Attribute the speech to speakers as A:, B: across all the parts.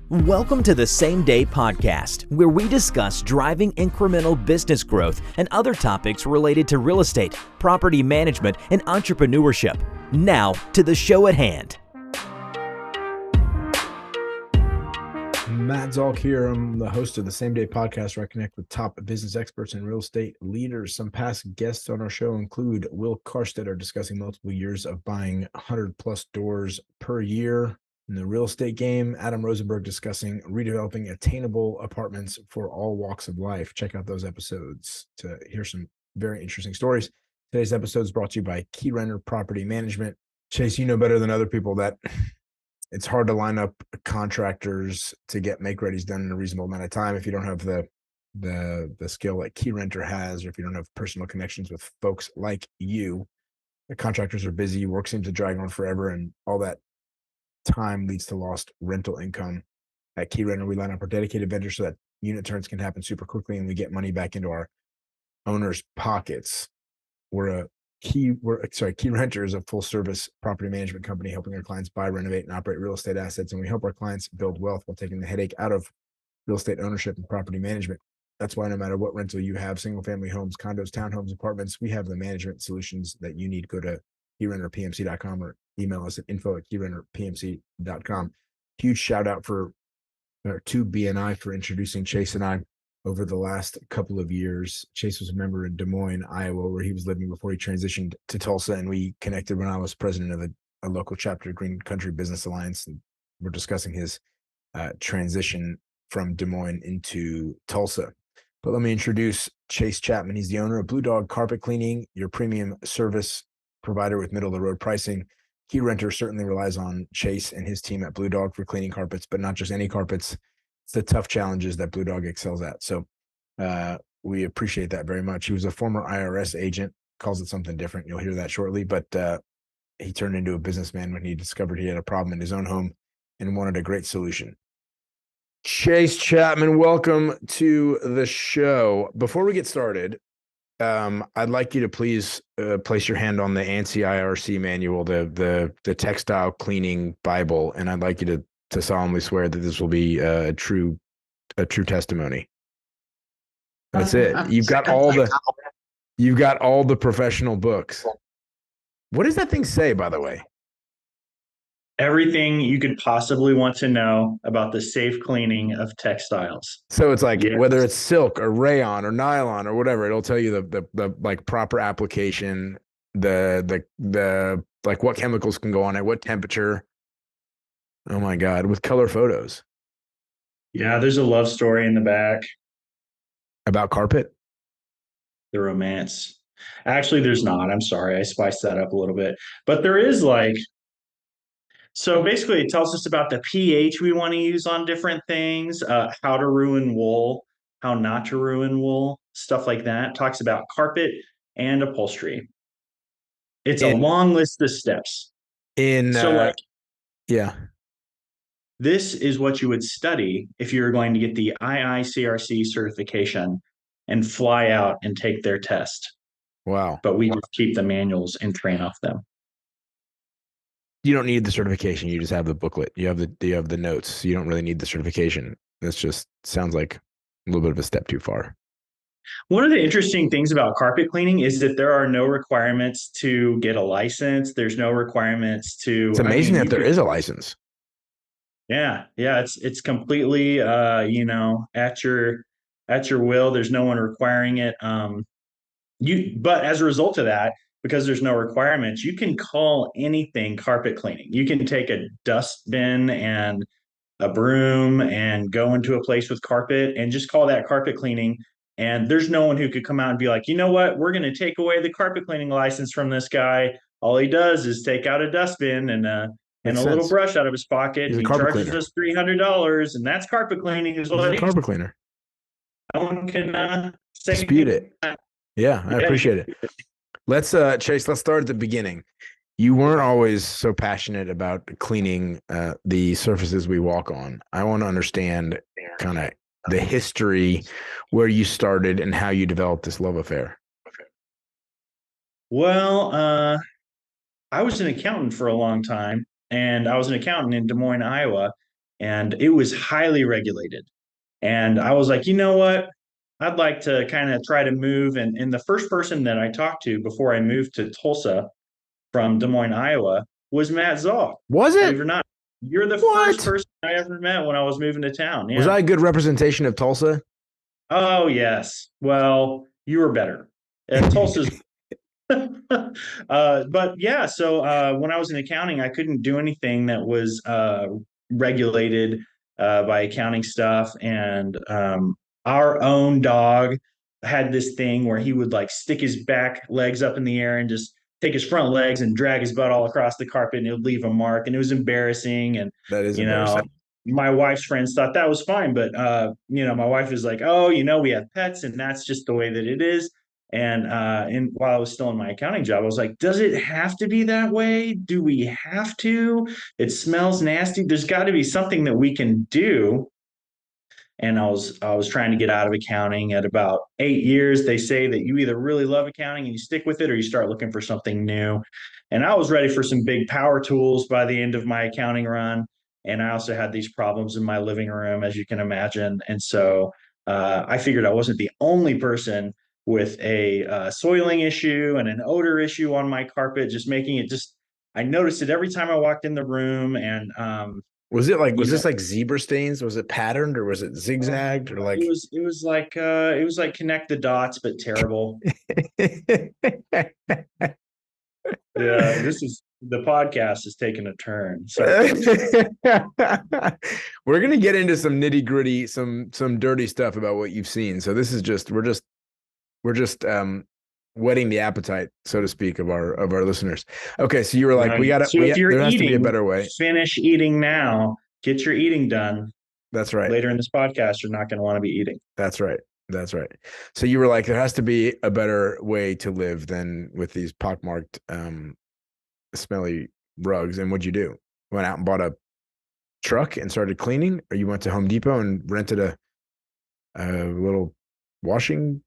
A: Welcome to the Same Day Podcast, where we discuss driving incremental business growth and other topics related to real estate, property management, and entrepreneurship. Now, to the show at hand.
B: Matt Zalk here. I'm the host of the Same Day Podcast, where I connect with top business experts and real estate leaders. Some past guests on our show include Will Karstetter, discussing multiple years of buying 100+ doors per year in the real estate game. Adam Rosenberg, discussing redeveloping attainable apartments for all walks of life. Check out those episodes to hear some very interesting stories. Today's episode is brought to you by Keyrenter Property Management. Chase, you know better than other people that it's hard to line up contractors to get make-readies done in a reasonable amount of time if you don't have the skill that Keyrenter has, or if you don't have personal connections with folks like you. The contractors are busy, work seems to drag on forever, and all that time leads to lost rental income. At Keyrenter, we line up our dedicated vendors so that unit turns can happen super quickly and we get money back into our owners' pockets. Keyrenter is a full-service property management company helping our clients buy, renovate, and operate real estate assets, and we help our clients build wealth while taking the headache out of real estate ownership and property management. That's why no matter what rental you have, single-family homes, condos, townhomes, apartments, we have the management solutions that you need. Go to KeyrenterPMC.com or email us at info@KeyrenterPMC.com. Huge shout-out to BNI for introducing Chase and I over the last couple of years. Chase was a member in Des Moines, Iowa, where he was living before he transitioned to Tulsa, and we connected when I was president of a local chapter of Green Country Business Alliance, and we're discussing his transition from Des Moines into Tulsa. But let me introduce Chase Chapman. He's the owner of Blue Dog Carpet Cleaning, your premium service provider with middle-of-the-road pricing. Keyrenter certainly relies on Chase and his team at Blue Dog for cleaning carpets, but not just any carpets. It's the tough challenges that Blue Dog excels at. So we appreciate that very much. He was a former IRS agent, calls it something different. You'll hear that shortly, but he turned into a businessman when he discovered he had a problem in his own home and wanted a great solution. Chase Chapman, welcome to the show. Before we get started, I'd like you to please place your hand on the ANSI IRC manual, the textile cleaning Bible, and I'd like you to solemnly swear that this will be a true testimony. That's it. You've got all the professional books. What does that thing say, by the way?
C: Everything you could possibly want to know about the safe cleaning of textiles.
B: So it's like, whether it's silk or rayon or nylon or whatever, it'll tell you the like proper application, the like what chemicals can go on it, what temperature. Oh my God, with color photos.
C: Yeah, there's a love story in the back.
B: About carpet?
C: The romance. Actually, there's not. I'm sorry. I spiced that up a little bit. But there is so basically it tells us about the pH we want to use on different things, how to ruin wool, how not to ruin wool, stuff like that. It talks about carpet and upholstery. It's a long list of steps.
B: Yeah.
C: This is what you would study if you were going to get the IICRC certification and fly out and take their test.
B: Wow.
C: But we just keep the manuals and train off them.
B: You don't need the certification. You just have the booklet. You have the notes. You don't really need the certification. This just sounds like a little bit of a step too far.
C: One of the interesting things about carpet cleaning is that there are no requirements to get a license. There's no requirements to.
B: It's amazing that there is a license.
C: Yeah. It's completely at your will. There's no one requiring it. But as a result of that, because there's no requirements, you can call anything carpet cleaning. You can take a dustbin and a broom and go into a place with carpet and just call that carpet cleaning. And there's no one who could come out and be like, you know what, we're going to take away the carpet cleaning license from this guy. All he does is take out a dustbin and a little brush out of his pocket. He charges us $300, and that's carpet cleaning. He's a
B: carpet cleaner.
C: No one can
B: dispute it. Yeah, I appreciate it. Let's Chase, let's start at the beginning. You weren't always so passionate about cleaning the surfaces we walk on. I want to understand kind of the history, where you started and how you developed this love affair.
C: Well, I was an accountant for a long time, and I was an accountant in Des Moines, Iowa. and it was highly regulated. And I was like, you know what? I'd like to kind of try to move. And the first person that I talked to before I moved to Tulsa from Des Moines, Iowa, was Matt Zoll.
B: Was
C: Believe
B: it?
C: it or not, you're the first
B: What?
C: person I ever met when I was moving to town.
B: Was
C: Yeah.
B: I a good representation of Tulsa?
C: Oh yes. Well, you were better. Tulsa's but yeah, so when I was in accounting, I couldn't do anything that was regulated by accounting stuff. And our own dog had this thing where he would like stick his back legs up in the air and just take his front legs and drag his butt all across the carpet, and it would leave a mark. And it was embarrassing. And,
B: That is
C: you know,
B: embarrassing.
C: my wife's friends thought that was fine. But, my wife was like, oh, we have pets and that's just the way that it is. And while I was still in my accounting job, I was like, does it have to be that way? Do we have to? It smells nasty. There's got to be something that we can do. And I was trying to get out of accounting at about 8 years. They say that you either really love accounting and you stick with it, or you start looking for something new. And I was ready for some big power tools by the end of my accounting run. And I also had these problems in my living room, as you can imagine. And so I figured I wasn't the only person with a soiling issue and an odor issue on my carpet, just making it just, I noticed it every time I walked in the room. And
B: Was
C: you know,
B: this like zebra stains? Was it patterned or was it zigzagged or
C: it
B: like
C: was it was like connect the dots, but terrible. Yeah, this is the podcast is taking a turn. Sorry, folks.
B: We're gonna get into some nitty-gritty, some dirty stuff about what you've seen. So this is just we're just whetting the appetite, so to speak, of our listeners. Okay, so you were like,
C: So if you're
B: there has to be a
C: eating,
B: better way.
C: finish eating now. Get your eating done.
B: That's right.
C: Later in this podcast, you're not going to want to be eating.
B: That's right. That's right. So you were like, there has to be a better way to live than with these pockmarked, smelly rugs. And what'd you do? Went out and bought a truck and started cleaning, or you went to Home Depot and rented a little washing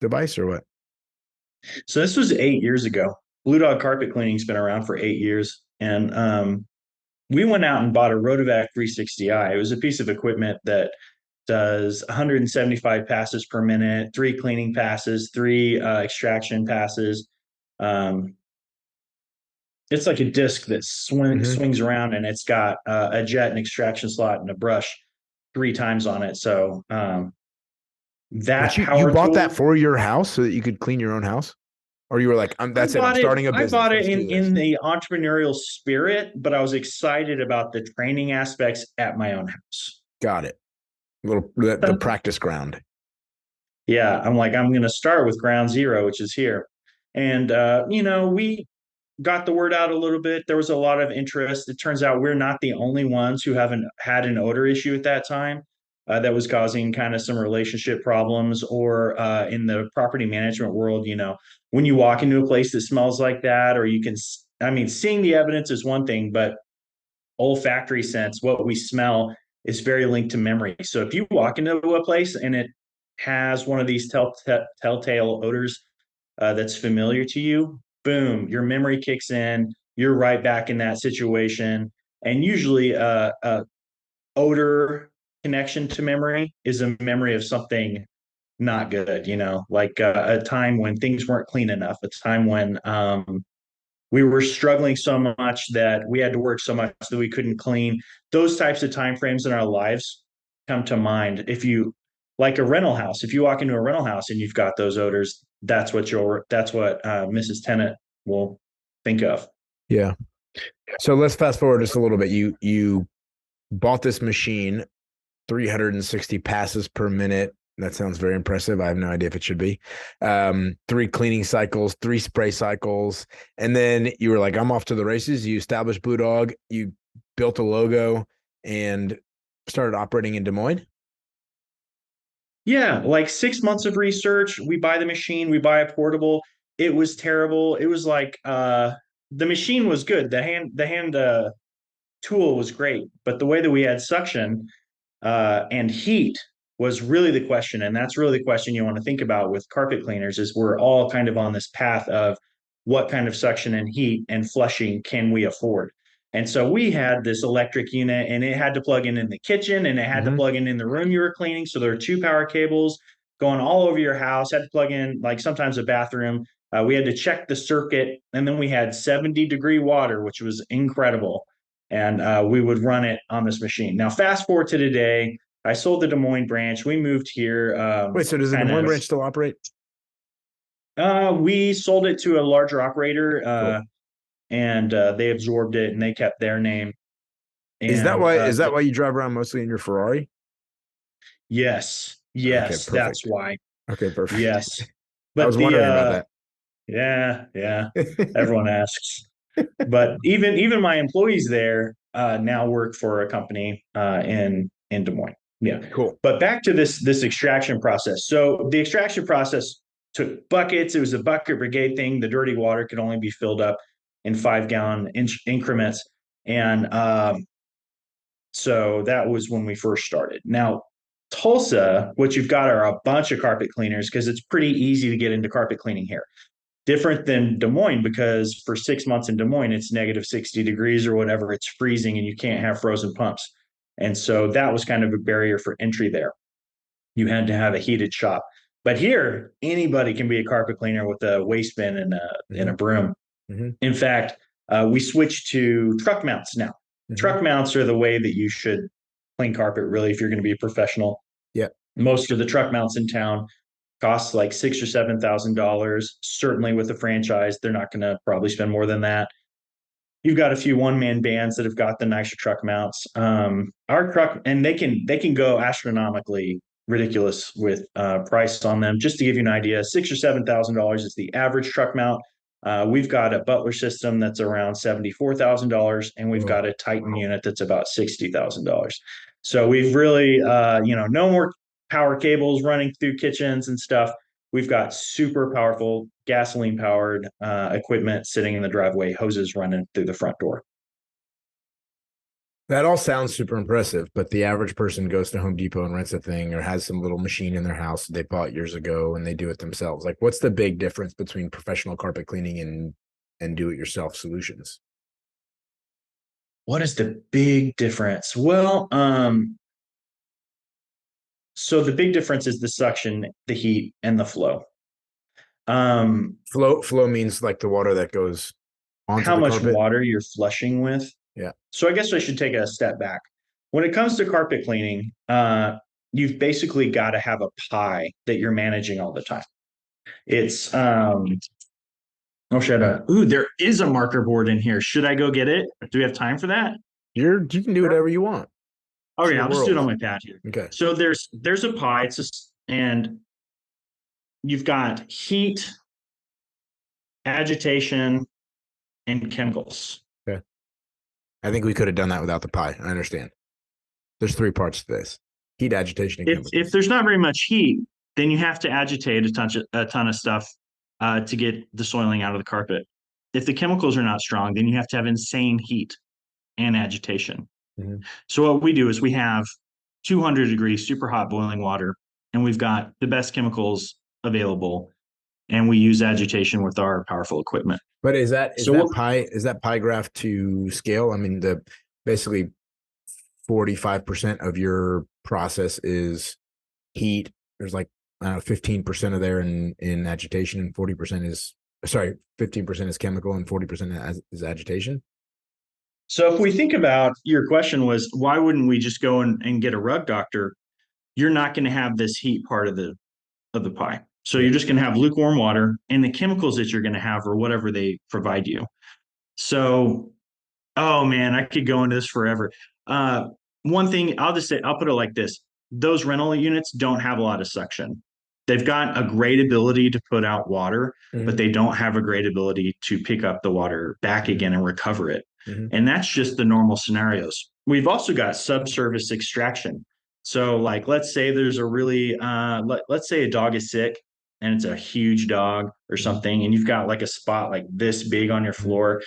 B: device, or what?
C: So this was 8 years ago. Blue Dog Carpet Cleaning's been around for 8 years, and we went out and bought a Rotovac 360i. It was a piece of equipment that does 175 passes per minute, 3 cleaning passes, 3 extraction passes. It's like a disc that swings around, and it's got a jet, an extraction slot, and a brush 3 times on it. So that
B: But you
C: power
B: bought that
C: tool,
B: for your house so that you could clean your own house, or you were like, that's it. I'm starting a
C: I
B: business.
C: bought it
B: Let's do this.
C: in the entrepreneurial spirit, but I was excited about the training aspects at my own house.
B: Got it. The practice ground.
C: Yeah, I'm like, I'm going to start with ground zero, which is here. And, we got the word out a little bit. There was a lot of interest. It turns out we're not the only ones who haven't had an odor issue at that time. That was causing kind of some relationship problems, or in the property management world, when you walk into a place that smells like that, or seeing the evidence is one thing, but olfactory sense, what we smell, is very linked to memory. So if you walk into a place and it has one of these telltale odors that's familiar to you, boom, your memory kicks in. You're right back in that situation. And usually, odor connection to memory is a memory of something not good, like a time when things weren't clean enough, a time when we were struggling so much that we had to work so much that we couldn't clean. Those types of time frames in our lives come to mind. If you like a rental house, if you walk into a rental house and you've got those odors, that's what Mrs. Tennant will think of.
B: Yeah. So let's fast forward just a little bit. You bought this machine, 360 passes per minute. That sounds very impressive. I have no idea if it should be. 3 cleaning cycles, 3 spray cycles. And then you were like, I'm off to the races. You established Blue Dog. You built a logo and started operating in Des Moines.
C: Yeah, like 6 months of research. We buy the machine, we buy a portable. It was terrible. It was like the machine was good. The hand tool was great, but the way that we had suction and heat was really the question. And that's really the question you want to think about with carpet cleaners, is we're all kind of on this path of what kind of suction and heat and flushing can we afford? And so we had this electric unit, and it had to plug in the kitchen, and it had to plug in the room you were cleaning. So there are 2 power cables going all over your house. Had to plug in like sometimes a bathroom. We had to check the circuit, and then we had 70-degree water, which was incredible. And we would run it on this machine. Now, fast forward to today. I sold the Des Moines branch. We moved here.
B: Wait, so does the Des Moines branch still operate?
C: We sold it to a larger operator.
B: Cool.
C: And they absorbed it, and they kept their name. And,
B: is that why you drive around mostly in your Ferrari?
C: Yes,
B: Okay,
C: that's why.
B: Okay, perfect.
C: Yes,
B: but I was wondering about that.
C: Yeah. Everyone asks, but even my employees there now work for a company in Des Moines. Yeah,
B: cool.
C: But back to this extraction process. So the extraction process took buckets. It was a bucket brigade thing. The dirty water could only be filled up in 5-gallon increments. And so that was when we first started. Now, Tulsa, what you've got are a bunch of carpet cleaners because it's pretty easy to get into carpet cleaning here. Different than Des Moines, because for 6 months in Des Moines, it's negative 60 degrees or whatever. It's freezing and you can't have frozen pumps. And so that was kind of a barrier for entry there. You had to have a heated shop. But here, anybody can be a carpet cleaner with a waste bin and a broom. In fact, we switched to truck mounts now. Truck mounts are the way that you should clean carpet, really, if you're going to be a professional.
B: Yeah.
C: Most of the truck mounts in town cost like $6,000 or $7,000. Certainly with a franchise, they're not going to probably spend more than that. You've got a few one-man bands that have got the nicer truck mounts. Our truck, and they can go astronomically ridiculous with price on them. Just to give you an idea, $6,000 or $7,000 is the average truck mount. We've got a Butler system that's around $74,000, and we've got a Titan unit that's about $60,000. So we've really, no more power cables running through kitchens and stuff. We've got super powerful gasoline powered equipment sitting in the driveway, hoses running through the front door.
B: That all sounds super impressive, but the average person goes to Home Depot and rents a thing or has some little machine in their house that they bought years ago and they do it themselves. Like, what's the big difference between professional carpet cleaning and do-it-yourself solutions?
C: What is the big difference? Well, so the big difference is the suction, the heat, and the flow.
B: Flow means like the water that goes onto
C: how
B: the
C: much
B: carpet?
C: water you're flushing with.
B: Yeah.
C: So I guess I should take a step back. When it comes to carpet cleaning, you've basically got to have a pie that you're managing all the time. It's there is a marker board in here. Should I go get it? Do we have time for that?
B: You can do whatever you want.
C: Okay, I'll just do it on my pad here.
B: Okay.
C: So there's a pie. And you've got heat, agitation, and chemicals.
B: Okay. I think we could have done that without the pie. I understand. There's 3 parts to this: heat, agitation, and chemicals.
C: If there's not very much heat, then you have to agitate a ton of stuff to get the soiling out of the carpet. If the chemicals are not strong, then you have to have insane heat and agitation. So what we do is we have 200 degrees super hot boiling water, and we've got the best chemicals available, and we use agitation with our powerful equipment.
B: But is that pie graph to scale? I mean, basically 45% of your process is heat. There's like 15% of there in agitation, and 15% is chemical, and 40% is agitation.
C: So if we think about, your question was, why wouldn't we just go and get a rug doctor? You're not going to have this heat part of the pie. So you're just going to have lukewarm water, and the chemicals that you're going to have are whatever they provide you. So, oh man, I could go into this forever. One thing I'll put it like this: those rental units don't have a lot of suction. They've got a great ability to put out water, but they don't have a great ability to pick up the water back again and recover it. And that's just the normal scenarios. We've also got subsurface extraction. So like, let's say there's a really, let's say a dog is sick and it's a huge dog or something, and you've got like a spot like this big on your floor.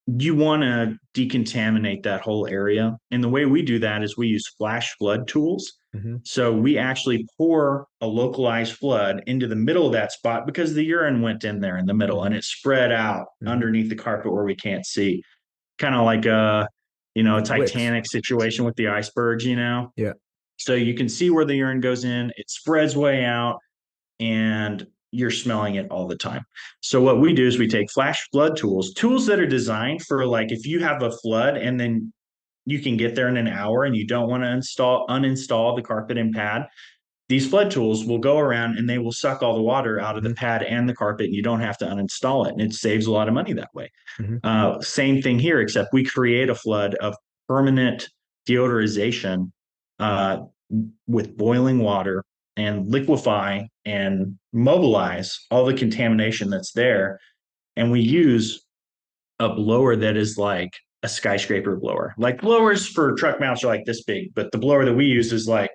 C: You want to decontaminate that whole area. And the way we do that is we use flash flood tools.
B: Mhm.
C: So we actually pour a localized flood into the middle of that spot because the urine went in there in the middle and it spread out underneath the carpet where we can't see. Kind of like a
B: Like Wicks.
C: Titanic situation with the icebergs, you know?
B: Yeah.
C: So you can see where the urine goes in, it spreads way out, and you're smelling it all the time. So what we do is we take flash flood tools that are designed for like if you have a flood and then you can get there in an hour and you don't want to uninstall the carpet and pad. These flood tools will go around and they will suck all the water out of the
B: Mhm.
C: pad and the carpet, and you don't have to uninstall it. And it saves a lot of money that way.
B: Mhm.
C: Same thing here, except we create a flood of permanent deodorization uh, with boiling water and liquefy and mobilize all the contamination that's there. And we use a blower that is like a skyscraper blower. Like blowers for truck mounts are like this big, but the blower that we use is like,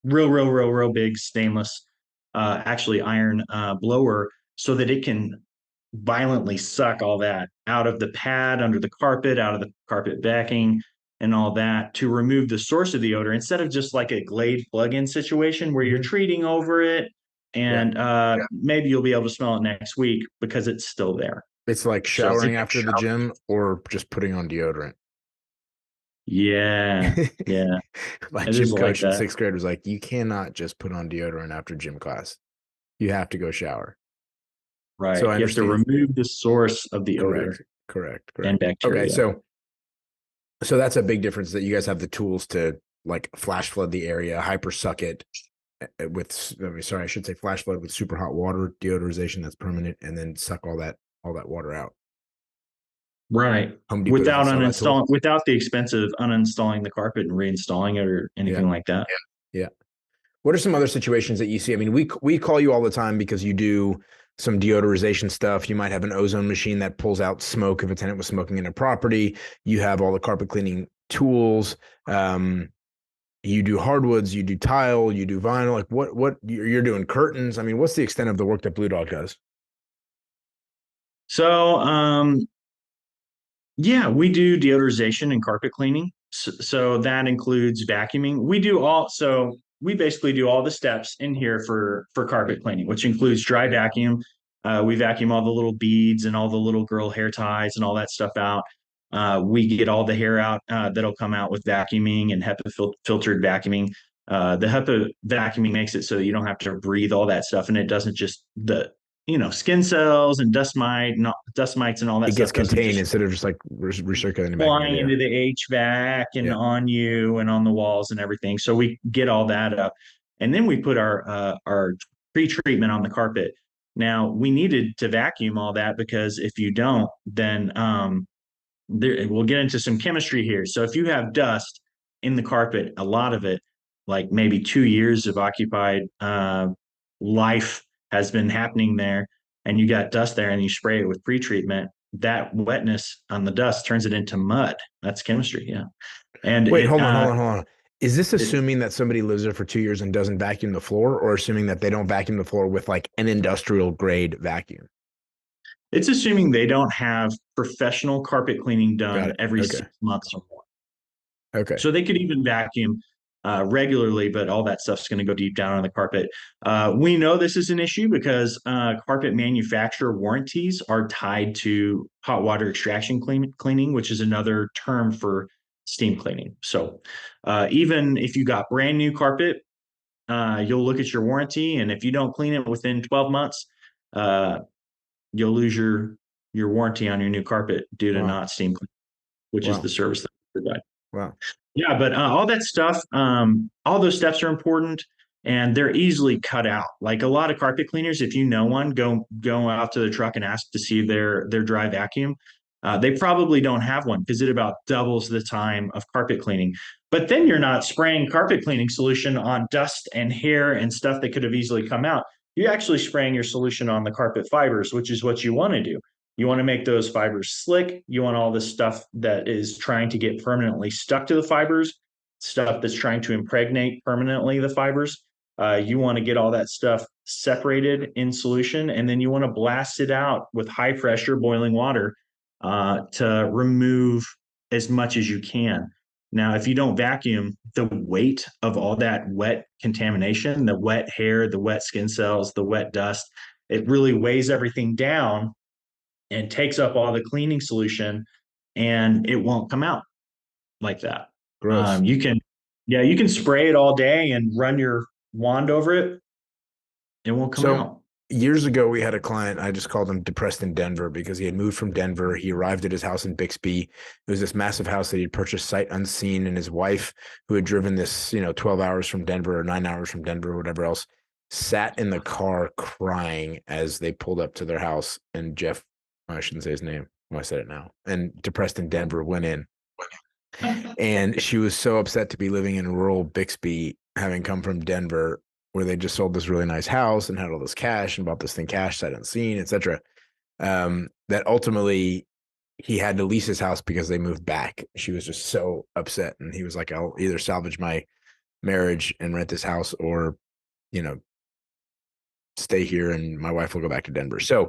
C: real big stainless, actually iron blower so that it can violently suck all that out of the pad, under the carpet, out of the carpet backing, and all that to remove the source of the odor instead of just like a Glade plug-in situation where you're
B: Mhm.
C: treating over it
B: Yeah.
C: and maybe you'll be able to smell it next week because it's still there.
B: It's like
C: So
B: showering after the gym or just putting on deodorant.
C: yeah, yeah,
B: My
C: it is
B: gym
C: like
B: coach in
C: that.
B: sixth grade was like, you cannot just put on deodorant after gym class. You have to go shower. So
C: Right.
B: I
C: You have to
B: understand.
C: remove the source of the odor
B: Correct.
C: and
B: Okay,
C: bacteria.
B: so that's a big difference that you guys have the tools to like flash flood the area, hyper suck it with. I mean, sorry, I should say flash flood with super hot water deodorization that's permanent, and then suck all that water out.
C: Right.
B: Home Depot doesn't sell that tool.
C: Without the expense of uninstalling the carpet and reinstalling it or
B: Yeah,
C: anything like that.
B: yeah. What are some other situations that you see? I mean, we call you all the time because you do some deodorization stuff. You might have an ozone machine that pulls out smoke if a tenant was smoking in a property. You have all the carpet cleaning tools. You do hardwoods, you do tile, you do vinyl. Like what you're doing curtains. I mean, what's the extent of the work that Blue Dog does?
C: So, yeah, we do deodorization and carpet cleaning. So that includes vacuuming. We basically do all the steps in here for carpet cleaning, which includes dry vacuum. We vacuum all the little beads and all the little girl hair ties and all that stuff out. We get all the hair out that'll come out with vacuuming and HEPA filtered vacuuming. The HEPA vacuuming makes it so that you don't have to breathe all that stuff, and it doesn't just the skin cells and dust mites and all that
B: It
C: stuff
B: gets
C: doesn't
B: contained
C: just
B: instead of just like recirculating back into
C: flying
B: the
C: into
B: air.
C: the HVAC and
B: Yeah.
C: on you and on the walls and everything. So we get all that up, and then we put our pre-treatment on the carpet. Now we needed to vacuum all that because if you don't, then we'll get into some chemistry here. So if you have dust in the carpet, a lot of it, like maybe 2 years of occupied life has been happening there, and you got dust there, and you spray it with pre-treatment, that wetness on the dust turns it into mud. That's chemistry, yeah. And
B: Wait,
C: it
B: hold on. Is this
C: it
B: assuming that somebody lives there for 2 years and doesn't vacuum the floor, or assuming that they don't vacuum the floor with like an industrial grade vacuum?
C: it's assuming they don't have professional carpet cleaning
B: Got
C: done
B: it.
C: every
B: Okay.
C: 6 months or more.
B: Okay.
C: So they could even vacuum regularly, but all that stuff's going to go deep down on the carpet. We know this is an issue because carpet manufacturer warranties are tied to hot water extraction cleaning, which is another term for steam cleaning. So even if you got brand new carpet, you'll look at your warranty, and if you don't clean it within 12 months, uh, you'll lose your warranty on your new carpet due to
B: Wow.
C: not steam cleaning, which is
B: Wow.
C: the service that we provide.
B: Wow.
C: Yeah, but all that stuff, all those steps are important and they're easily cut out. Like a lot of carpet cleaners, if you know one, go out to the truck and ask to see their dry vacuum. They probably don't have one because it about doubles the time of carpet cleaning. But then you're not spraying carpet cleaning solution on dust and hair and stuff that could have easily come out. You're actually spraying your solution on the carpet fibers, which is what you want to do. You want to make those fibers slick. You want all this stuff that is trying to get permanently stuck to the fibers, stuff that's trying to impregnate permanently the fibers. You want to get all that stuff separated in solution, and then you want to blast it out with high pressure boiling water to remove as much as you can. Now, if you don't vacuum, the weight of all that wet contamination, the wet hair, the wet skin cells, the wet dust, it really weighs everything down and takes up all the cleaning solution, and it won't come out like that.
B: Gross.
C: You can spray it all day and run your wand over it. It won't come
B: So
C: out.
B: years ago, we had a client, I just called him Depressed in Denver, because he had moved from Denver. He arrived at his house in Bixby. It was this massive house that he'd purchased sight unseen. And his wife, who had driven this, 12 hours from Denver or 9 hours from Denver or whatever else, sat in the car crying as they pulled up to their house. And Jeff, I shouldn't say his name. Well, I said it now. And Depressed in Denver went in. And she was so upset to be living in rural Bixby, having come from Denver, where they just sold this really nice house and had all this cash and bought this thing cash, sight unseen, et cetera. That ultimately he had to lease his house because they moved back. She was just so upset. And he was like, I'll either salvage my marriage and rent this house, or, stay here and my wife will go back to Denver. So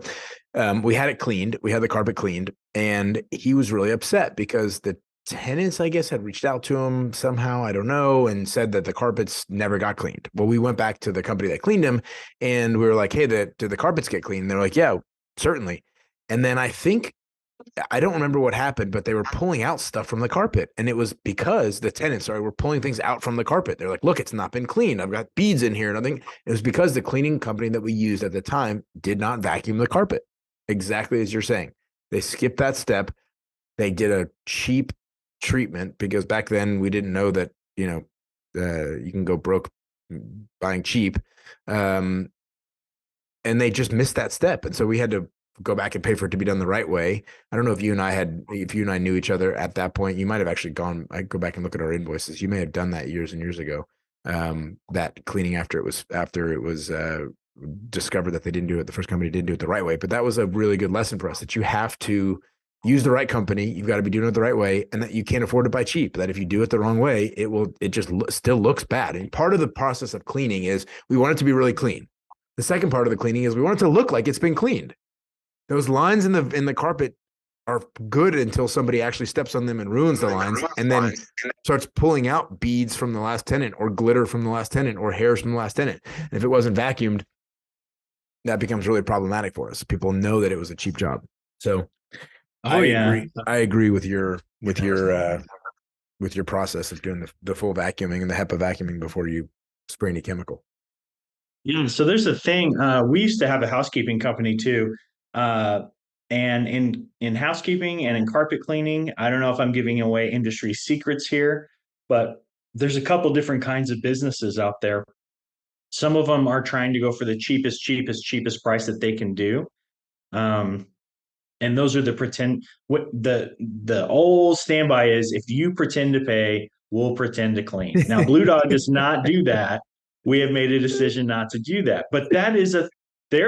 B: we had it cleaned. We had the carpet cleaned, and he was really upset because the tenants, I guess, had reached out to him somehow, I don't know, and said that the carpets never got cleaned. Well, we went back to the company that cleaned them, and we were like, hey, did the carpets get cleaned? And they're like, yeah, certainly. And then I don't remember what happened, but they were pulling out stuff from the carpet. And it was because the tenants were pulling things out from the carpet. They're like, look, it's not been cleaned. I've got beads in here and nothing. It was because the cleaning company that we used at the time did not vacuum the carpet. Exactly as you're saying. They skipped that step. They did a cheap treatment, because back then we didn't know that, you can go broke buying cheap. And they just missed that step. And so we had to go back and pay for it to be done the right way. I don't know if you and I knew each other at that point. You might have actually I go back and look at our invoices. You may have done that years and years ago. That cleaning after it was discovered that they didn't do it. The first company didn't do it the right way. But that was a really good lesson for us, that you have to use the right company. You've got to be doing it the right way, and that you can't afford to buy cheap. That if you do it the wrong way, it just still looks bad. And part of the process of cleaning is we want it to be really clean. The second part of the cleaning is we want it to look like it's been cleaned. Those lines in the carpet are good until somebody actually steps on them and ruins the lines, and then starts pulling out beads from the last tenant, or glitter from the last tenant, or hairs from the last tenant. And if it wasn't vacuumed, that becomes really problematic for us. People know that it was a cheap job. So I agree with your process of doing the full vacuuming and the HEPA vacuuming before you spray any chemical.
C: Yeah, so there's a thing. We used to have a housekeeping company too. And in housekeeping and in carpet cleaning, I don't know if I'm giving away industry secrets here, but there's a couple different kinds of businesses out there. Some of them are trying to go for the cheapest price that they can do. And those are the old standby is, if you pretend to pay, we'll pretend to clean. Now, Blue Dog does not do that. We have made a decision not to do that. But there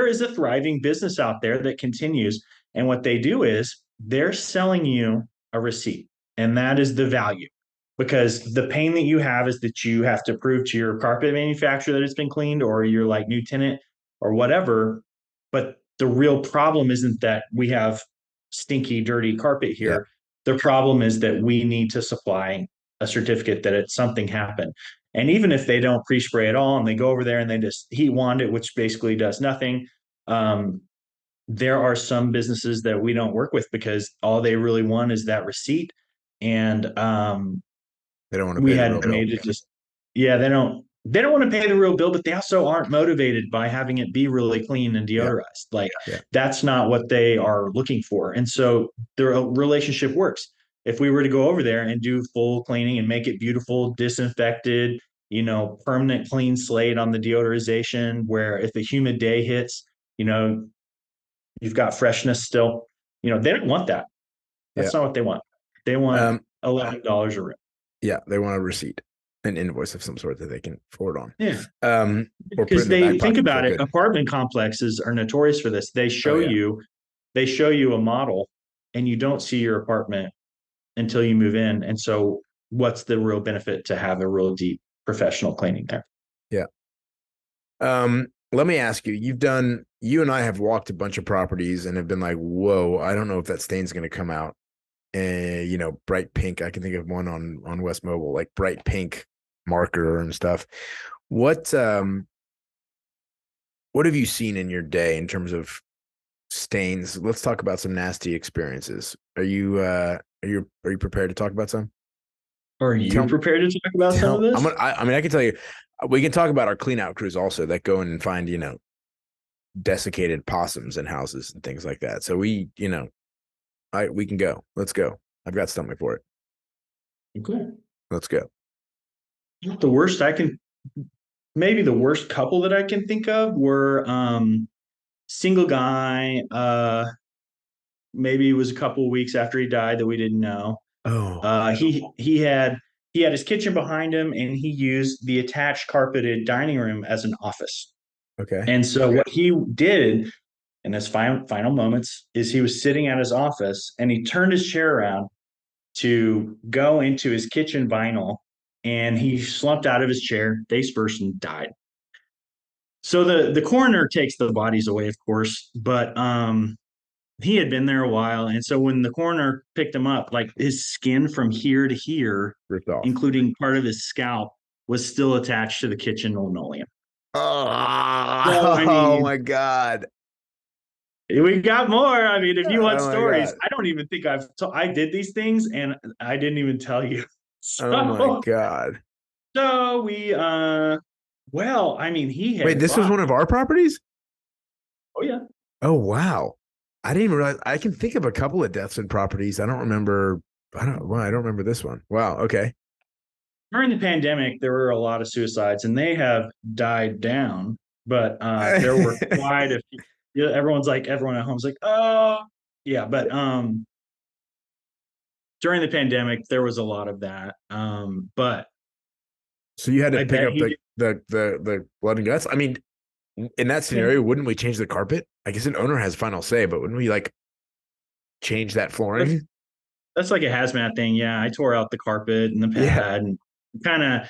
C: is a thriving business out there that continues. And what they do is they're selling you a receipt, and that is the value. Because the pain that you have is that you have to prove to your carpet manufacturer that it's been cleaned, or your like new tenant or whatever. But the real problem isn't that we have stinky, dirty carpet here. Yeah. The problem is that we need to supply a certificate that something happened. And even if they don't pre-spray at all and they go over there and they just heat wand it, which basically does nothing, there are some businesses that we don't work with because all they really want is that receipt. And
B: they don't want to pay the real bill.
C: They don't want to pay the real bill, but they also aren't motivated by having it be really clean and deodorized. That's not what they are looking for. And so the relationship works. If we were to go over there and do full cleaning and make it beautiful, disinfected, permanent clean slate on the deodorization, where if a humid day hits, you've got freshness still, they don't want that. That's not what they want. They want $11 a room.
B: Yeah. They want a receipt, an invoice of some sort that they can forward on.
C: Yeah. Because they think about it. Apartment complexes are notorious for this. They show you a model, and you don't see your apartment until you move in. And so what's the real benefit to have a real deep professional cleaning there?
B: Yeah. Let me ask you, you and I have walked a bunch of properties and have been like, whoa, I don't know if that stain's going to come out. bright pink. I can think of one on West Mobile, like bright pink marker and stuff. What have you seen in your day in terms of stains? Let's talk about some nasty experiences. Are you prepared to talk about some?
C: Are you prepared to talk about some of this?
B: I can tell you, we can talk about our clean out crews also that go in and find, desiccated possums in houses and things like that. So we can go. Let's go. I've got stomach for it.
C: Okay.
B: Let's go.
C: Maybe the worst couple that I can think of were single guy. Maybe it was a couple of weeks after he died that we didn't know.
B: Oh,
C: he had his kitchen behind him, and he used the attached carpeted dining room as an office.
B: okay.
C: And so what he did in his final moments is he was sitting at his office, and he turned his chair around to go into his kitchen vinyl, and he slumped out of his chair, face first, and died. So the coroner takes the bodies away, of course, but he had been there a while, and so when the coroner picked him up, like his skin from here to here,
B: Ripped off,
C: including part of his scalp, was still attached to the kitchen linoleum.
B: Oh my God.
C: We got more. I mean, if you want stories,
B: God.
C: I don't even think I did these things and I didn't even tell you. So,
B: oh my God.
C: So we, he had.
B: Wait, this was one of our properties?
C: Oh, yeah.
B: Oh, wow. I didn't even realize. I can think of a couple of deaths in properties. I don't remember this one. Wow. Okay.
C: During the pandemic, there were a lot of suicides, and they have died down. But there were quite a few. Everyone at home's like, oh, yeah. But during the pandemic, there was a lot of that. But
B: so you had to pick up the blood and guts. I mean, in that scenario, wouldn't we change the carpet? I guess an owner has final say, but wouldn't we change that flooring?
C: That's like a hazmat thing. Yeah, I tore out the carpet and the pad and kind of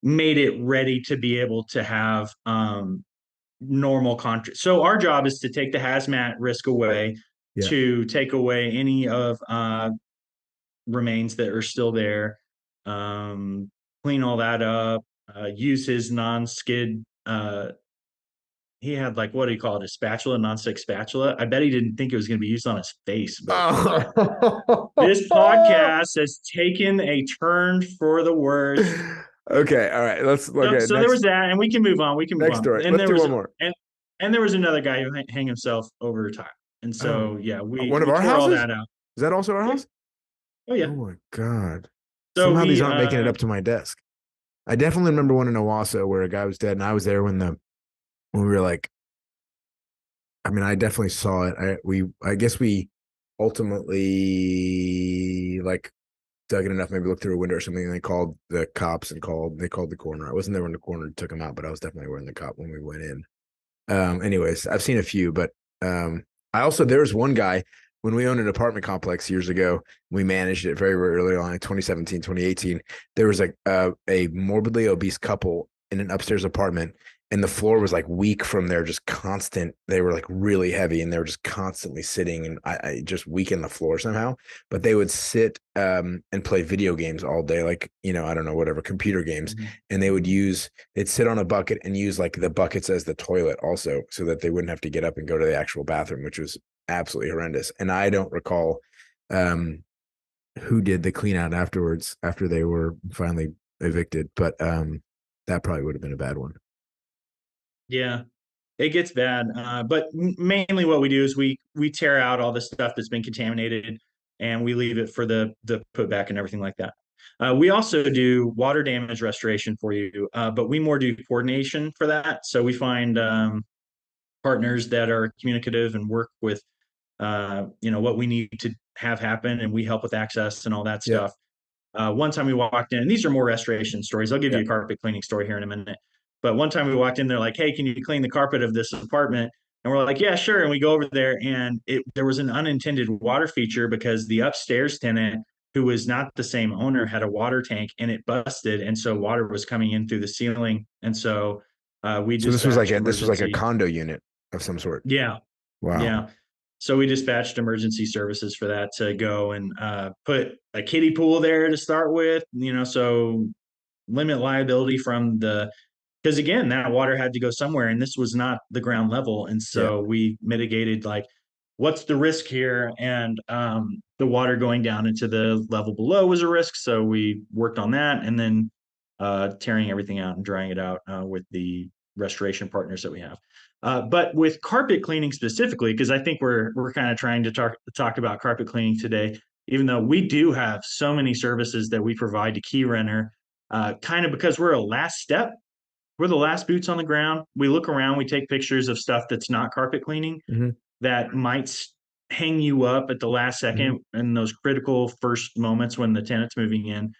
C: made it ready to be able to have normal contract. So our job is to take the hazmat risk away, to take away any of remains that are still there, clean all that up, use his non-skid. He had what do you call it? A spatula, non-stick spatula. I bet he didn't think it was going to be used on his face. But this podcast has taken a turn for the worse.
B: Okay, all right.
C: So there was that, and we can move on.
B: Next story.
C: And
B: Let's do one more.
C: And there was another guy who hanged himself over time. And so we
B: one of our
C: tore
B: houses?
C: all that out.
B: Is that also our house?
C: Oh yeah.
B: Oh my God.
C: So
B: somehow these aren't making it up to my desk. I definitely remember one in Owasso where a guy was dead, and I was there when we were I definitely saw it. I guess we ultimately dug in enough, maybe looked through a window or something, and they called the cops and they called the coroner. I wasn't there when the coroner took him out, but I was definitely wearing the cop when we went in. Anyways, I've seen a few, but there was one guy when we owned an apartment complex years ago. We managed it very, very early on in 2017, 2018. There was a morbidly obese couple in an upstairs apartment, and the floor was weak from their just constant. They were really heavy, and they were just constantly sitting, and I just weakened the floor somehow. But they would sit and play video games all day, I don't know, whatever, computer games. Mm-hmm. And they'd sit on a bucket and use the buckets as the toilet also, so that they wouldn't have to get up and go to the actual bathroom, which was absolutely horrendous. And I don't recall who did the clean out afterwards after they were finally evicted, but that probably would have been a bad one.
C: Yeah, it gets bad. But mainly what we do is we tear out all the stuff that's been contaminated, and we leave it for the put back and everything like that. We also do water damage restoration for you, but we more do coordination for that. So we find partners that are communicative and work with what we need to have happen, and we help with access and all that stuff. One time we walked in, and these are more restoration stories. I'll give you a carpet cleaning story here in a minute. But one time we walked in, they're like, hey, can you clean the carpet of this apartment? And we're like, yeah, sure. And we go over there, and there was an unintended water feature because the upstairs tenant, who was not the same owner, had a water tank, and it busted. And so water was coming in through the ceiling. And so
B: this was like a condo unit of some sort.
C: Yeah.
B: Wow.
C: Yeah. So we dispatched emergency services for that to go and put a kiddie pool there to start with, so limit liability from because again, that water had to go somewhere and this was not the ground level. And
B: Yeah.
C: so we mitigated like, what's the risk here? And the water going down into the level below was a risk. So we worked on that and then tearing everything out and drying it out with the restoration partners that we have. But with carpet cleaning specifically, because I think we're kind of trying to talk about carpet cleaning today, even though we do have so many services that we provide to Keyrenter, kind of because we're a last step. We're the last boots on the ground. We look around, we take pictures of stuff that's not carpet cleaning
B: Mm-hmm.
C: that might hang you up at the last second in those critical first moments when the tenant's moving in,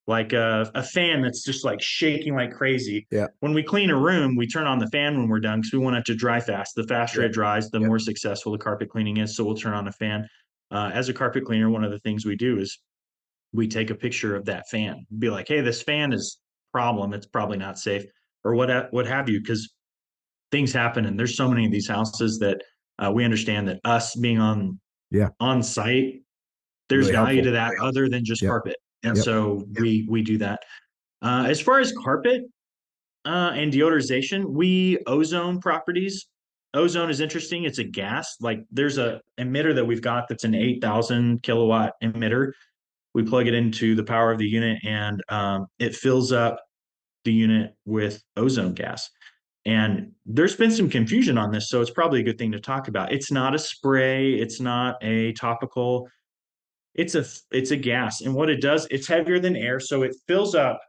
C: like a fan that's just like shaking like crazy.
B: Yeah.
C: When we clean a room, we turn on the fan when we're done because we want it to dry fast. The faster it dries, the more successful the carpet cleaning is. So we'll turn on a fan. As a carpet cleaner, one of the things we do is we take a picture of that fan, be like, hey, this fan is problem. It's probably not safe or what have you, because things happen. And there's so many of these houses that we understand that us being on site, there's
B: Really
C: value
B: helpful.
C: to that other than just carpet. And
B: Yep.
C: so we do that. As far as carpet and deodorization, we ozone properties. Ozone is interesting. It's a gas. Like there's a emitter that we've got that's an 8,000 kilowatt emitter. We plug it into the power of the unit and it fills up the unit with ozone gas. And there's been some confusion on this, so it's probably a good thing to talk about. It's not a spray, it's not a topical, it's a gas. And what it does, it's heavier than air, so it fills up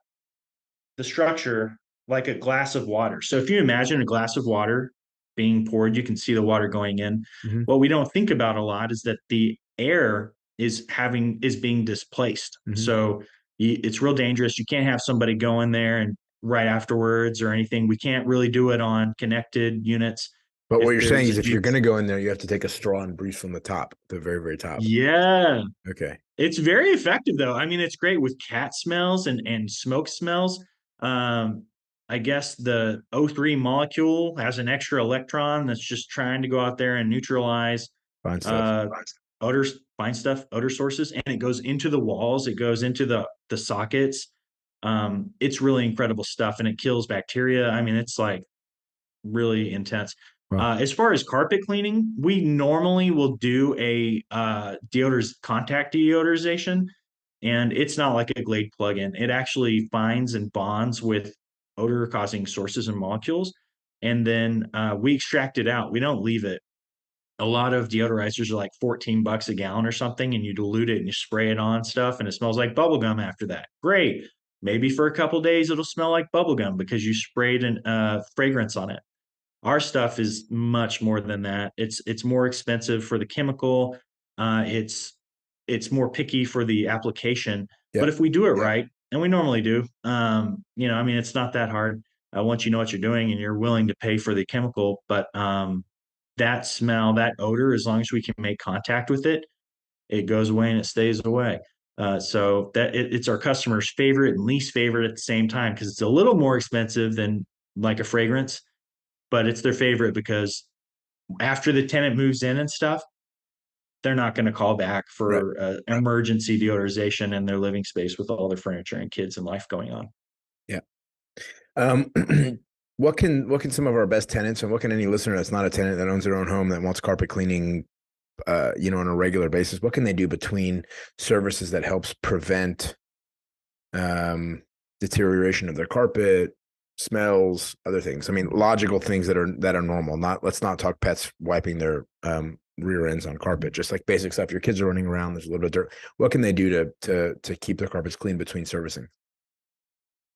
C: the structure like a glass of water. So if you imagine a glass of water being poured, you can see the water going in.
B: Mm-hmm.
C: What we don't think about a lot is that the air is being displaced.
B: Mm-hmm.
C: So it's real dangerous. You can't have somebody go in there and right afterwards or anything. We can't really do it on connected units.
B: But what you're saying is if you're going to go in there, you have to take a straw and breathe from the top, the very, very top.
C: Yeah.
B: Okay.
C: It's very effective though. I mean, it's great with cat smells and smoke smells. I guess the O3 molecule has an extra electron that's just trying to go out there and neutralize
B: Fine stuff.
C: Odors, fine stuff, odor sources, and it goes into the walls. It goes into the sockets. It's really incredible stuff, and it kills bacteria. I mean, it's like really intense.
B: Wow.
C: As far as carpet cleaning, we normally will do a contact deodorization, and it's not like a Glade plugin. It actually finds and bonds with odor causing sources and molecules, and then we extract it out. We don't leave it. A lot of deodorizers are like $14 a gallon or something, and you dilute it and you spray it on stuff, and it smells like bubblegum after that. Great. Maybe for a couple days it'll smell like bubblegum because you sprayed a fragrance on it. Our stuff is much more than that. It's more expensive for the chemical. It's more picky for the application. But if we do it right, and we normally do, I mean, it's not that hard once you know what you're doing and you're willing to pay for the chemical. But that smell, that odor, as long as we can make contact with it, it goes away and it stays away. So that it's our customer's favorite and least favorite at the same time because it's a little more expensive than like a fragrance, but it's their favorite because after the tenant moves in and stuff, they're not going to call back for emergency deodorization in their living space with all their furniture and kids and life going on.
B: Yeah. What can some of our best tenants and what can any listener that's not a tenant that owns their own home that wants carpet cleaning, on a regular basis, what can they do between services that helps prevent deterioration of their carpet, smells, other things? I mean, logical things that are normal. Let's not talk pets wiping their rear ends on carpet, just like basic stuff. Your kids are running around, there's a little bit of dirt. What can they do to keep their carpets clean between servicing?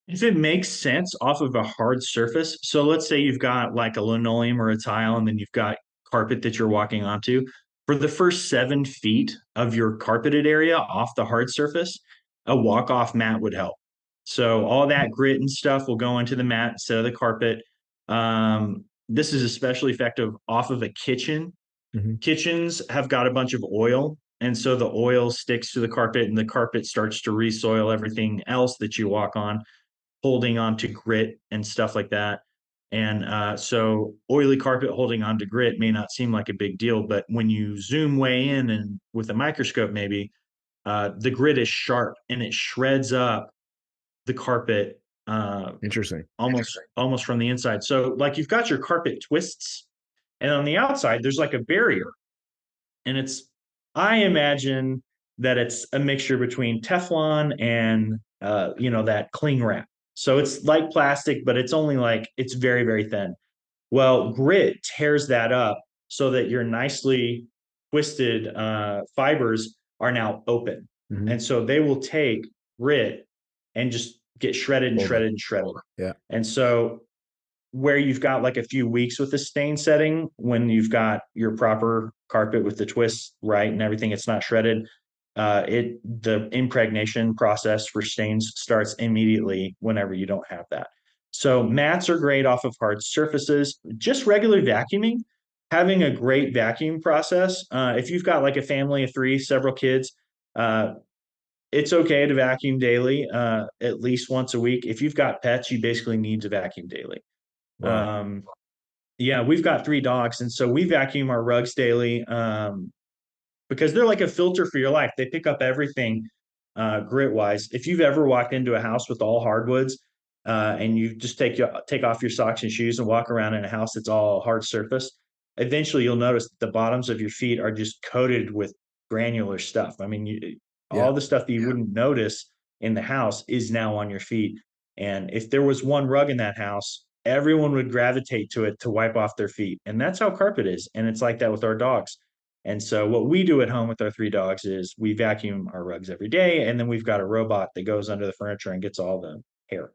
C: If it makes sense off of a hard surface, so let's say you've got like a linoleum or a tile, and then you've got carpet that you're walking onto. For the first 7 feet of your carpeted area off the hard surface, a walk-off mat would help. So all that grit and stuff will go into the mat instead of the carpet. This is especially effective off of a kitchen.
B: Mm-hmm.
C: Kitchens have got a bunch of oil, and so the oil sticks to the carpet, and the carpet starts to resoil everything else that you walk on, holding on to grit and stuff like that. And so oily carpet holding onto grit may not seem like a big deal, but when you zoom way in and with a microscope, maybe the grit is sharp and it shreds up the carpet
B: Interesting.
C: almost from the inside. So like you've got your carpet twists, and on the outside there's like a barrier, and I imagine that it's a mixture between Teflon and that cling wrap. So it's like plastic, but it's only like it's very, very thin. Well, grit tears that up so that your nicely twisted fibers are now open.
B: Mhm.
C: And so they will take grit and just get shredded and shredded and shredded.
B: Yeah.
C: And so where you've got like a few weeks with the stain setting, when you've got your proper carpet with the twists right and everything, it's not shredded. The impregnation process for stains starts immediately whenever you don't have that. So mats are great off of hard surfaces. Just regular vacuuming, having a great vacuum process. If you've got like a family of 3, several kids, it's okay to vacuum daily, at least once a week. If you've got pets, you basically need to vacuum daily.
B: Wow.
C: Yeah, we've got 3 dogs, and so we vacuum our rugs daily because they're like a filter for your life. They pick up everything grit wise. If you've ever walked into a house with all hardwoods and you just take off your socks and shoes and walk around in a house that's all hard surface, eventually you'll notice that the bottoms of your feet are just coated with granular stuff. I mean, all the stuff that you wouldn't notice in the house is now on your feet. And if there was one rug in that house, everyone would gravitate to it to wipe off their feet. And that's how carpet is. And it's like that with our dogs. And so what we do at home with our 3 dogs is we vacuum our rugs every day, and then we've got a robot that goes under the furniture and gets all the hair.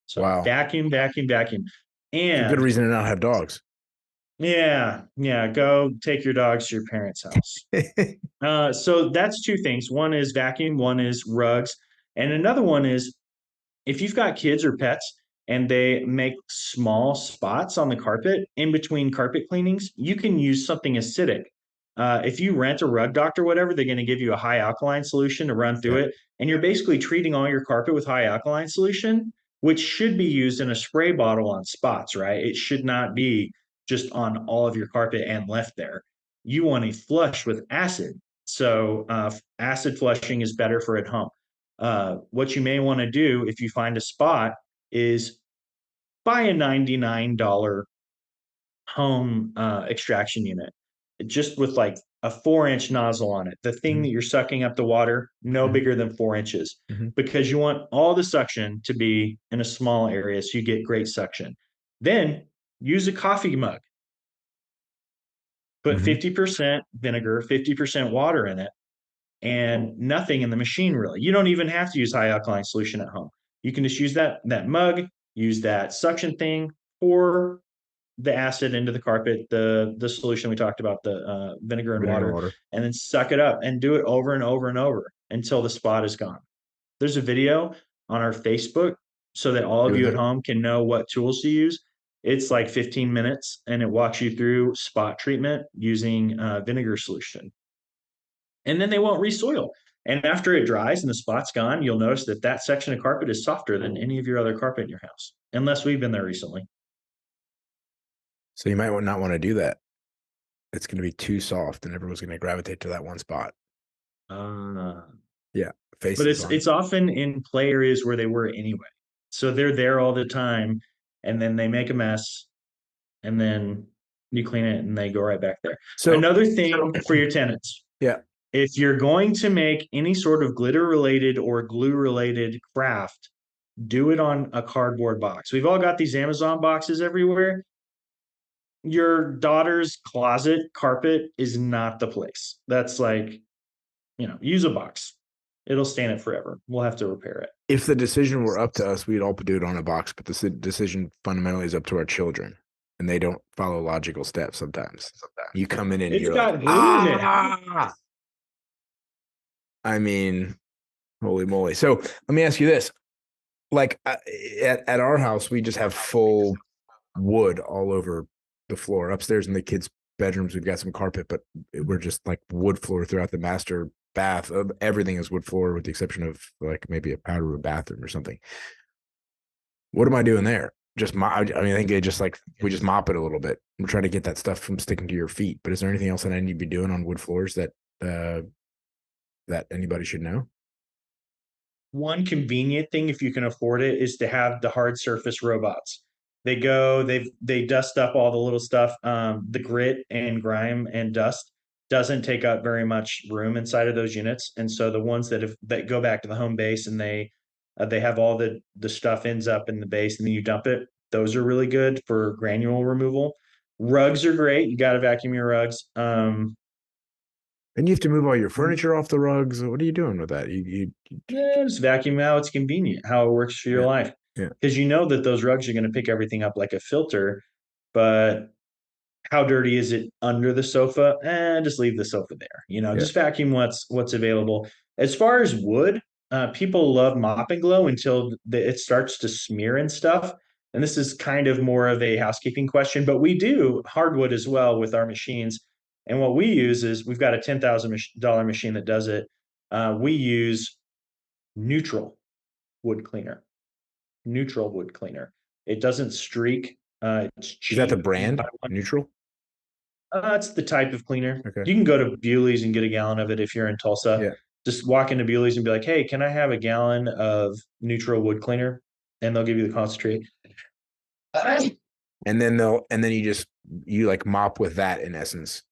C: So
B: Wow.
C: vacuum, vacuum, vacuum.
B: It's a good
C: And
B: reason to not have dogs.
C: yeah, go take your dogs to your parents' house. So that's 2 things. One is vacuum, one is rugs. And another one is if you've got kids or pets and they make small spots on the carpet in between carpet cleanings, you can use something acidic. If you rent a rug doctor or whatever, they're going to give you a high alkaline solution to run through it. And you're basically treating all your carpet with high alkaline solution, which should be used in a spray bottle on spots, right? It should not be just on all of your carpet and left there. You want to flush with acid. So acid flushing is better for at home. What you may want to do if you find a spot is buy a $99 home extraction unit, just with like a 4-inch nozzle on it. The thing that you're sucking up the water, no bigger than 4 inches, because you want all the suction to be in a small area so you get great suction. Then use a coffee mug. Put 50% vinegar, 50% water in it, and nothing in the machine really. You don't even have to use high alkaline solution at home. You can just use that mug, use that suction thing, pour the acid into the carpet, the solution we talked about, the vinegar and water, and then suck it up and do it over and over and over until the spot is gone. There's a video on our Facebook so that all of you at home can know what tools to use. It's like 15 minutes and it walks you through spot treatment using vinegar solution. And then they won't resoil. And after it dries and the spot's gone, you'll notice that that section of carpet is softer than any of your other carpet in your house, unless we've been there recently.
B: So you might not want to do that. It's going to be too soft and everyone's going to gravitate to that one spot. Yeah.
C: But it's often in play areas where they were anyway. So they're there all the time and then they make a mess and then you clean it and they go right back there. So another thing for your tenants.
B: Yeah.
C: If you're going to make any sort of glitter related or glue related craft, do it on a cardboard box. We've all got these Amazon boxes everywhere. Your daughter's closet carpet is not the place. That's like, use a box. It'll stain it forever. We'll have to repair it.
B: If the decision were up to us, we'd all do it on a box, but the decision fundamentally is up to our children. And they don't follow logical steps sometimes. You come in and you're like, I mean, holy moly. So let me ask you this. Like at our house, we just have full wood all over the floor. Upstairs in the kids' bedrooms, we've got some carpet, but we're just like wood floor throughout the master bath. Everything is wood floor with the exception of like maybe a powder room bathroom or something. What am I doing there? I mean, I think they just like, we just mop it a little bit. I'm trying to get that stuff from sticking to your feet. But is there anything else that I need to be doing on wood floors that, that anybody should know?
C: One convenient thing, if you can afford it, is to have the hard surface robots. They dust up all the little stuff. The grit and grime and dust doesn't take up very much room inside of those units. And so the ones that go back to the home base and they have all the stuff ends up in the base and then you dump it. Those are really good for granule removal. Rugs are great. You got to vacuum your rugs.
B: And you have to move all your furniture off the rugs. What are you doing with that?
C: Yeah, just vacuum out. It's convenient how it works for your
B: Yeah.
C: life.
B: Yeah.
C: Because you know that those rugs are going to pick everything up like a filter, but how dirty is it under the sofa? Just leave the sofa there.
B: Yeah.
C: Just vacuum what's available. As far as wood, people love mop and glow until it starts to smear and stuff. And this is kind of more of a housekeeping question, but we do hardwood as well with our machines. And what we use is we've got a $10,000 machine that does it. We use neutral wood cleaner. Neutral wood cleaner. It doesn't streak. It's cheap.
B: Is that the brand? Neutral?
C: It's the type of cleaner.
B: Okay.
C: You can go to Bewley's and get a gallon of it if you're in Tulsa.
B: Yeah.
C: Just walk into Bewley's and be like, "Hey, can I have a gallon of neutral wood cleaner?" And they'll give you the concentrate.
B: And then you like mop with that in essence.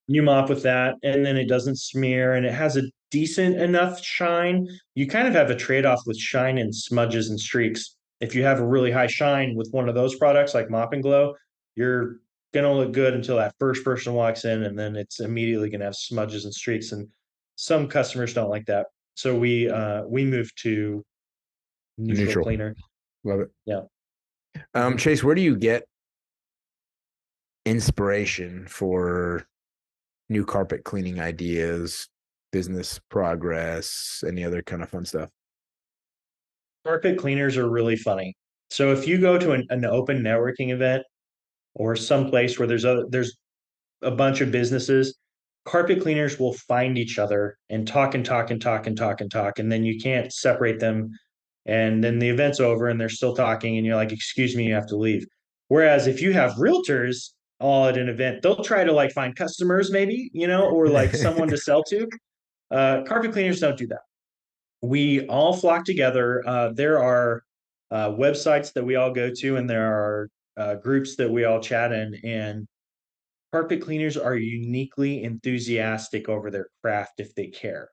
C: You mop with that, and then it doesn't smear, and it has a decent enough shine. You kind of have a trade-off with shine and smudges and streaks. If you have a really high shine with one of those products like Mop and Glow, you're gonna look good until that first person walks in, and then it's immediately gonna have smudges and streaks. And some customers don't like that, so we moved to neutral cleaner.
B: Love it.
C: Yeah.
B: Chase, where do you get inspiration for new carpet cleaning ideas, business progress, any other kind of fun stuff?
C: Carpet cleaners are really funny. So if you go to an open networking event or some place where there's a bunch of businesses, carpet cleaners will find each other and talk and talk and talk and talk and talk, and then you can't separate them. And then the event's over and they're still talking, and you're like, "Excuse me, you have to leave." Whereas if you have realtors all at an event, they'll try to like find customers, maybe, or like someone to sell to. Carpet cleaners don't do that. We all flock together. There are websites that we all go to, and there are groups that we all chat in. And carpet cleaners are uniquely enthusiastic over their craft if they care.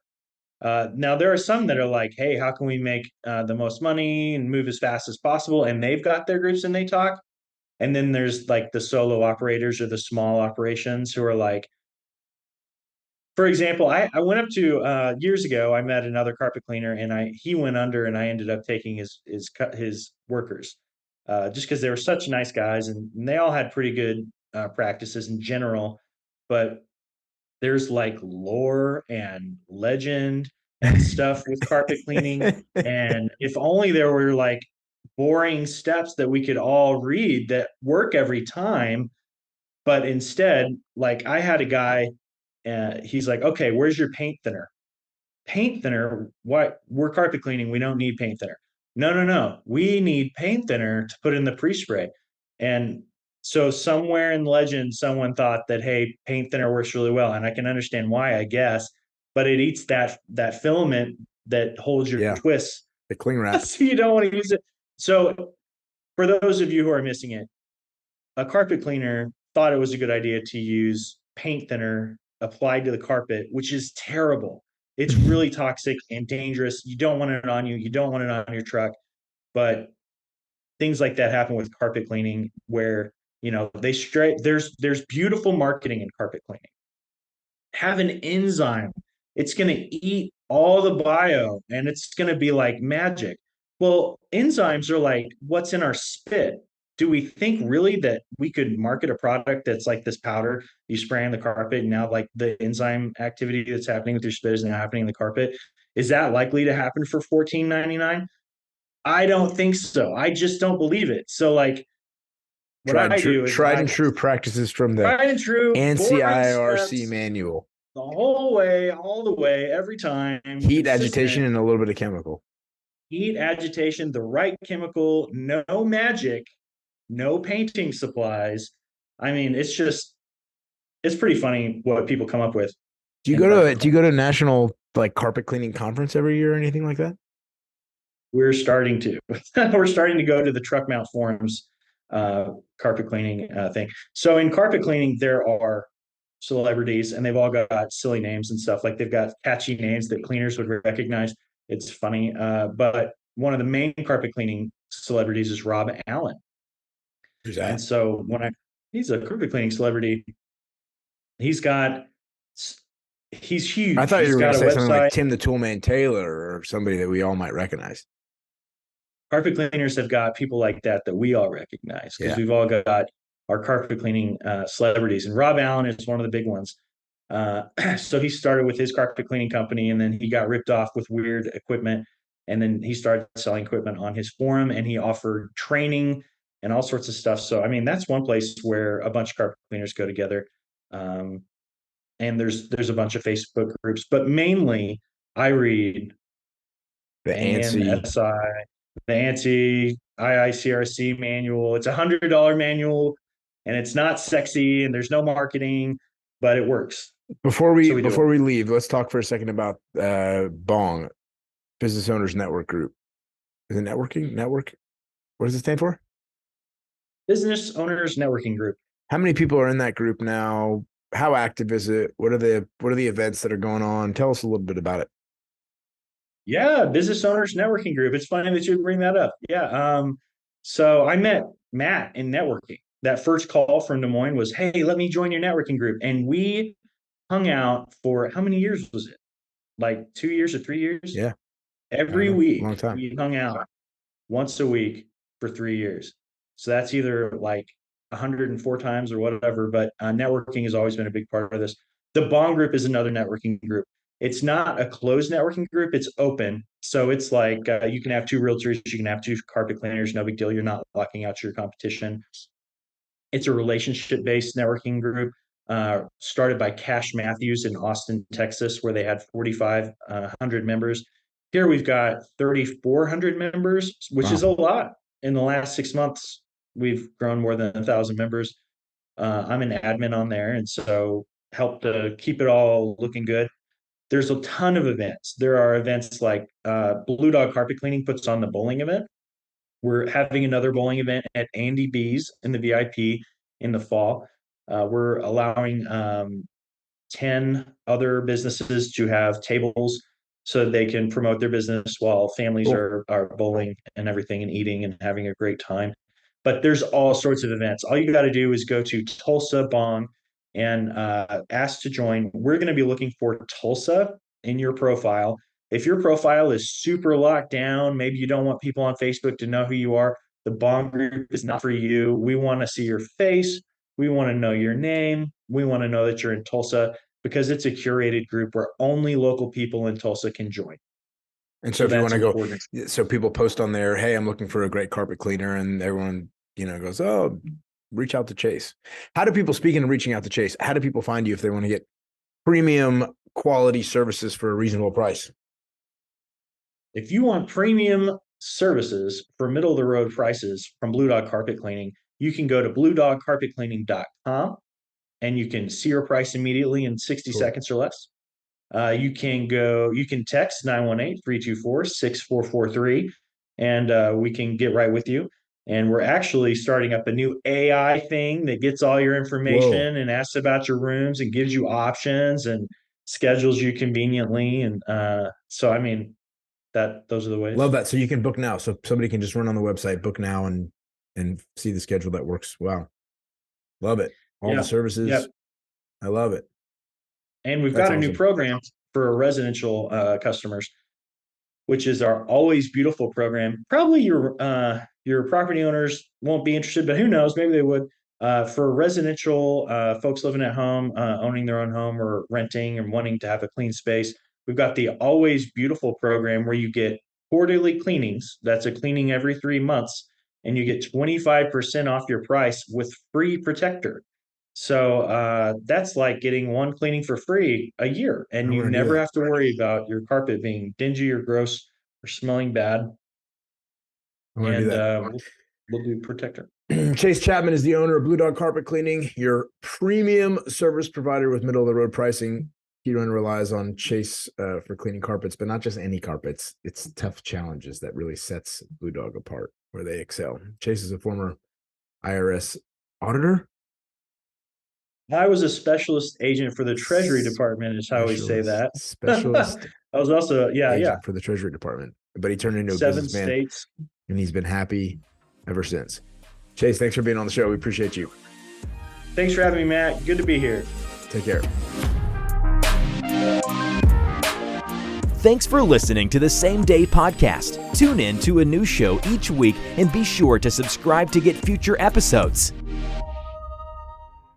C: Now, there are some that are like, "Hey, how can we make the most money and move as fast as possible?" And they've got their groups and they talk. And then there's like the solo operators or the small operations who are like, for example, I went up to years ago. I met another carpet cleaner, and he went under, and I ended up taking his workers, just because they were such nice guys, and they all had pretty good practices in general. But there's like lore and legend and stuff with carpet cleaning, and if only there were like boring steps that we could all read that work every time. But instead, like I had a guy, he's like, "Okay, where's your paint thinner?" Paint thinner? What? We're carpet cleaning. We don't need paint thinner. No, no, no. We need paint thinner to put in the pre-spray. And so somewhere in legend, someone thought that, hey, paint thinner works really well. And I can understand why, I guess, but it eats that filament that holds your twists.
B: The cling wrap.
C: So you don't want to use it. So for those of you who are missing it, a carpet cleaner thought it was a good idea to use paint thinner applied to the carpet, which is terrible. It's really toxic and dangerous. You don't want it on you. You don't want it on your truck. But things like that happen with carpet cleaning where, there's beautiful marketing in carpet cleaning. Have an enzyme. It's going to eat all the bio and it's going to be like magic. Well, enzymes are like what's in our spit. Do we think really that we could market a product that's like this powder you spray on the carpet, and now like the enzyme activity that's happening with your spit is now happening in the carpet? Is that likely to happen for $14.99? I don't think so. I just don't believe it. So like what I do is
B: tried and true practices from the
C: tried and true
B: NCIRC manual.
C: The whole way, all the way, every time.
B: Heat, agitation, and a little bit of chemical.
C: Heat, agitation, the right chemical, no magic, no painting supplies. I mean, it's pretty funny what people come up with in carpet
B: Do you
C: cleaning.
B: go to national like carpet cleaning conference every year or anything like that?
C: We're starting to we're starting to go to the truck mount forums carpet cleaning thing. So in carpet cleaning, there are celebrities and they've all got silly names and stuff. Like they've got catchy names that cleaners would recognize. It's funny. But one of the main carpet cleaning celebrities is Rob Allen.
B: Who's
C: And
B: that?
C: so he's a carpet cleaning celebrity. He's got, he's
B: I
C: huge.
B: thought you
C: He's
B: were going
C: got
B: to
C: a
B: say something like
C: website.
B: Tim the Toolman Taylor or somebody that we all might recognize.
C: Carpet cleaners have got people like that we all recognize because
B: Yeah.
C: we've all got our carpet cleaning celebrities. And Rob Allen is one of the big ones. So he started with his carpet cleaning company and then he got ripped off with weird equipment. And then he started selling equipment on his forum and he offered training and all sorts of stuff. So, I mean, that's one place where a bunch of carpet cleaners go together. Um, and there's a bunch of Facebook groups, but mainly I read
B: The ANSI.
C: ANSI, the ANSI, IICRC manual. It's $100 manual and it's not sexy and there's no marketing, but it works. So we do it.
B: Before we leave, let's talk for a second about Bong, Business Owners Network Group. Is it networking? Network? What does it stand for?
C: Business Owners Networking Group.
B: How many people are in that group now? How active is it? What are the events that are going on? Tell us a little bit about it.
C: Yeah, Business Owners Networking Group. It's funny that you bring that up. Yeah. So I met Matt in networking. That first call from Des Moines was, "Hey, let me join your networking group." And we hung out for how many years was it? Like 2 years or 3 years?
B: Yeah, I don't
C: Every
B: know.
C: week
B: Long time.
C: we hung out once a week for 3 years. So that's either like 104 times or whatever. But networking has always been a big part of this. The Bond Group is another networking group. It's not a closed networking group, it's open. So it's like you can have two realtors, you can have two carpet cleaners, no big deal. You're not locking out your competition. It's a relationship based networking group started by Cash Matthews in Austin, Texas, where they had 4,500 members. Here we've got 3,400 members, which
B: Wow.
C: is a lot. In the last 6 months, we've grown more than 1,000 members. I'm an admin on there, and so help to keep it all looking good. There's a ton of events. There are events like Blue Dog Carpet Cleaning puts on the bowling event. We're having another bowling event at Andy B's in the VIP in the fall. We're allowing 10 other businesses to have tables so they can promote their business while families
B: Cool.
C: are bowling and everything and eating and having a great time. But there's all sorts of events. All you got to do is go to Tulsa Bong and ask to join. We're going to be looking for Tulsa in your profile. If your profile is super locked down, maybe you don't want people on Facebook to know who you are, the Bong group is not for you. We want to see your face. We want to know your name. We want to know that you're in Tulsa because it's a curated group where only local people in Tulsa can join.
B: And so
C: So
B: if you want
C: that's
B: to
C: important.
B: go, so people post on there, hey, I'm looking for a great carpet cleaner, and everyone, goes, oh, reach out to Chase. How do people, speaking of reaching out to Chase, how do people find you if they want to get premium quality services for a reasonable price?
C: If you want premium services for middle of the road prices from Blue Dog Carpet Cleaning, you can go to bluedogcarpetcleaning.com and you can see your price immediately in 60
B: Cool.
C: seconds or less. You can text 918-324-6443 and we can get right with you. And we're actually starting up a new AI thing that gets all your
B: Whoa.
C: information and asks about your rooms and gives you options and schedules you conveniently. And so, I mean, those are the ways.
B: Love that. So you can book now. So somebody can just run on the website, book now, and see the schedule that works. Wow. Love it. All the
C: Yeah.
B: services.
C: Yeah.
B: I love it.
C: And we've
B: That's
C: got a new
B: awesome.
C: program for residential customers, which is our Always Beautiful program. Probably your property owners won't be interested, but who knows? Maybe they would. For residential folks living at home, owning their own home or renting and wanting to have a clean space, we've got the Always Beautiful program where you get quarterly cleanings. That's a cleaning every 3 months, and you get 25% off your price with free protector. So that's like getting one cleaning for free a year,
B: I'm
C: and you
B: going to do
C: never
B: that.
C: have to worry about your carpet being dingy or gross or smelling bad.
B: I'm going to do
C: And
B: that.
C: we'll do protector.
B: Chase Chapman is the owner of Blue Dog Carpet Cleaning, your premium service provider with middle of the road pricing. Keyrenter relies on Chase for cleaning carpets, but not just any carpets. It's tough challenges that really sets Blue Dog apart, where they excel. Chase is a former IRS auditor.
C: I was a specialist agent for the Treasury Department, is how we say that.
B: Specialist.
C: I was also,
B: for the Treasury Department, but he turned into a
C: 7
B: businessman,
C: states.
B: and he's been happy ever since. Chase, thanks for being on the show. We appreciate you.
C: Thanks for having me, Matt. Good to be here.
B: Take care.
A: Thanks for listening to the Same Day Podcast. Tune in to a new show each week and be sure to subscribe to get future episodes.